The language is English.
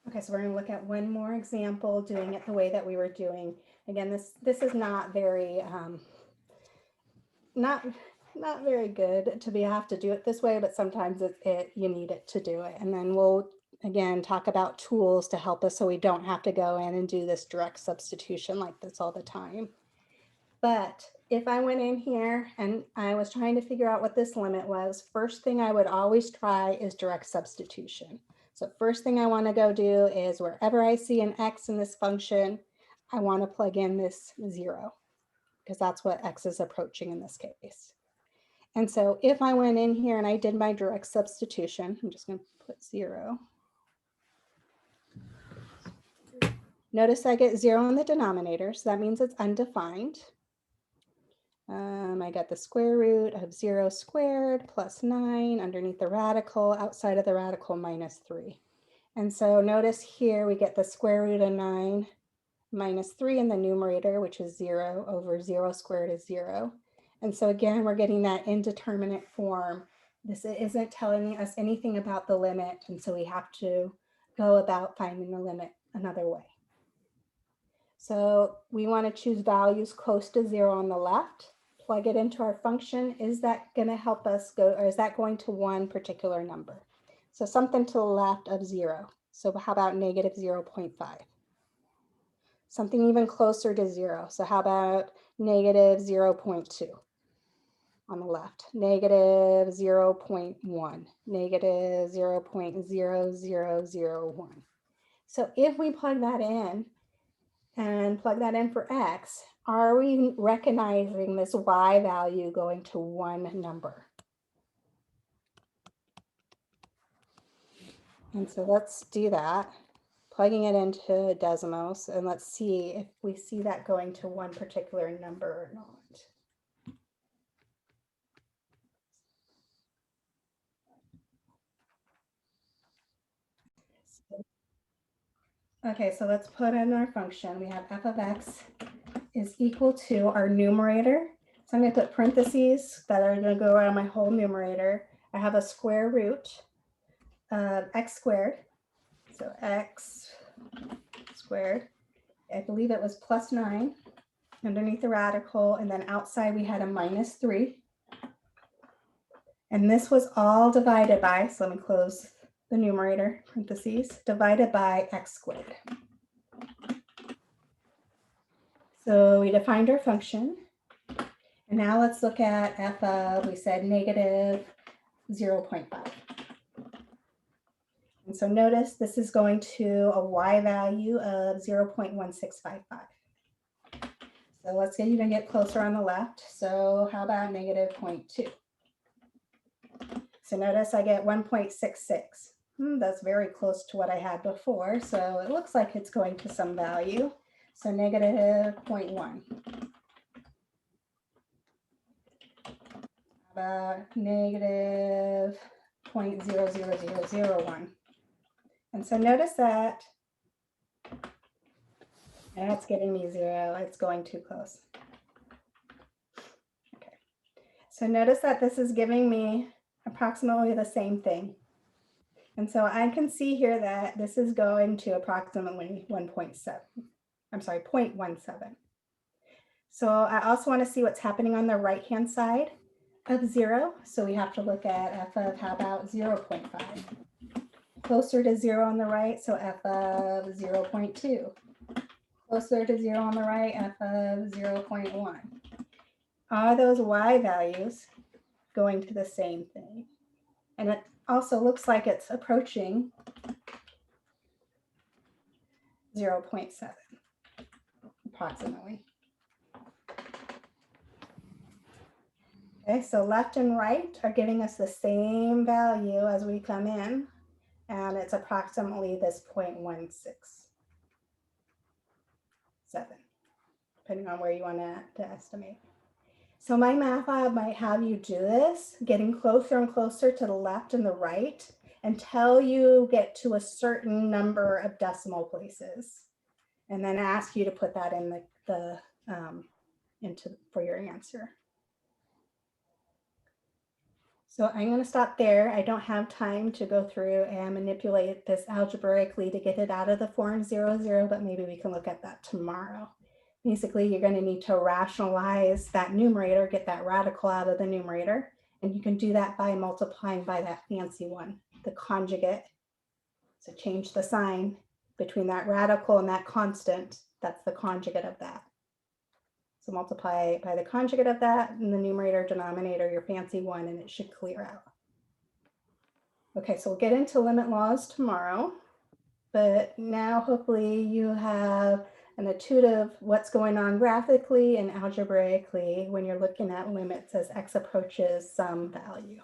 Okay, so we're going to look at one more example doing it the way that we were doing. Again, this is not very not very good to have to do it this way, but sometimes you need it to do it. And then we'll again talk about tools to help us so we don't have to go in and do this direct substitution like this all the time. But if I went in here and I was trying to figure out what this limit was, first thing I would always try is direct substitution. So first thing I want to go do is wherever I see an x in this function, I want to plug in this 0 because that's what x is approaching in this case. And so if I went in here and I did my direct substitution, I'm just going to put 0. Notice I get 0 in the denominator, so that means it's undefined. I got the square root of 0 squared plus 9 underneath the radical, outside of the radical minus 3. And so notice here we get the square root of 9 minus 3 in the numerator, which is 0 over 0 squared is 0. And so again, we're getting that indeterminate form. This isn't telling us anything about the limit, and so we have to go about finding the limit another way. So we want to choose values close to 0 on the left, plug it into our function. Is that going to help us go, or is that going to one particular number? So something to the left of 0. So how about negative 0.5? Something even closer to 0. So how about negative 0.2 on the left? Negative 0.1, negative 0.0001. So if we plug that in and plug that in for x, are we recognizing this y value going to one number? And so let's do that, plugging it into Desmos, and let's see if we see that going to one particular number or not. Okay, so let's put in our function. We have f of x is equal to our numerator. So I'm going to put parentheses that are going to go around my whole numerator. I have a square root of x squared. So x squared, I believe it was plus 9 underneath the radical, and then outside we had a minus 3. And this was all divided by, so let me close the numerator, parentheses, divided by x squared. So we defined our function. And now let's look at f of, we said negative 0.5. And so notice this is going to a y value of 0.1655. So let's even get closer on the left. So how about negative 0.2? So notice I get 1.66. That's very close to what I had before. So it looks like it's going to some value. So negative 0.1. About negative 0.00001. And so notice that, and that's giving me 0. It's going too close. Okay. So notice that this is giving me approximately the same thing. And so I can see here that this is going to approximately 1.7. I'm sorry, 0.17. So I also want to see what's happening on the right-hand side of 0. So we have to look at f of, how about 0.5? Closer to 0 on the right, so f of 0.2. Closer to 0 on the right, f of 0.1. Are those y values going to the same thing? And it also looks like it's approaching 0.7, approximately. Okay, so left and right are giving us the same value as we come in, and it's approximately this 0.167, depending on where you want to estimate. So my math lab might have you do this, getting closer and closer to the left and the right until you get to a certain number of decimal places, and then ask you to put that in for your answer. So I'm going to stop there. I don't have time to go through and manipulate this algebraically to get it out of the form 0, 0, but maybe we can look at that tomorrow. Basically, you're going to need to rationalize that numerator, get that radical out of the numerator, and you can do that by multiplying by that fancy one, the conjugate. So change the sign between that radical and that constant. That's the conjugate of that. So multiply by the conjugate of that in the numerator, denominator, your fancy one, and it should clear out. Okay, so we'll get into limit laws tomorrow, but now hopefully you have an etude of what's going on graphically and algebraically when you're looking at limits as x approaches some value.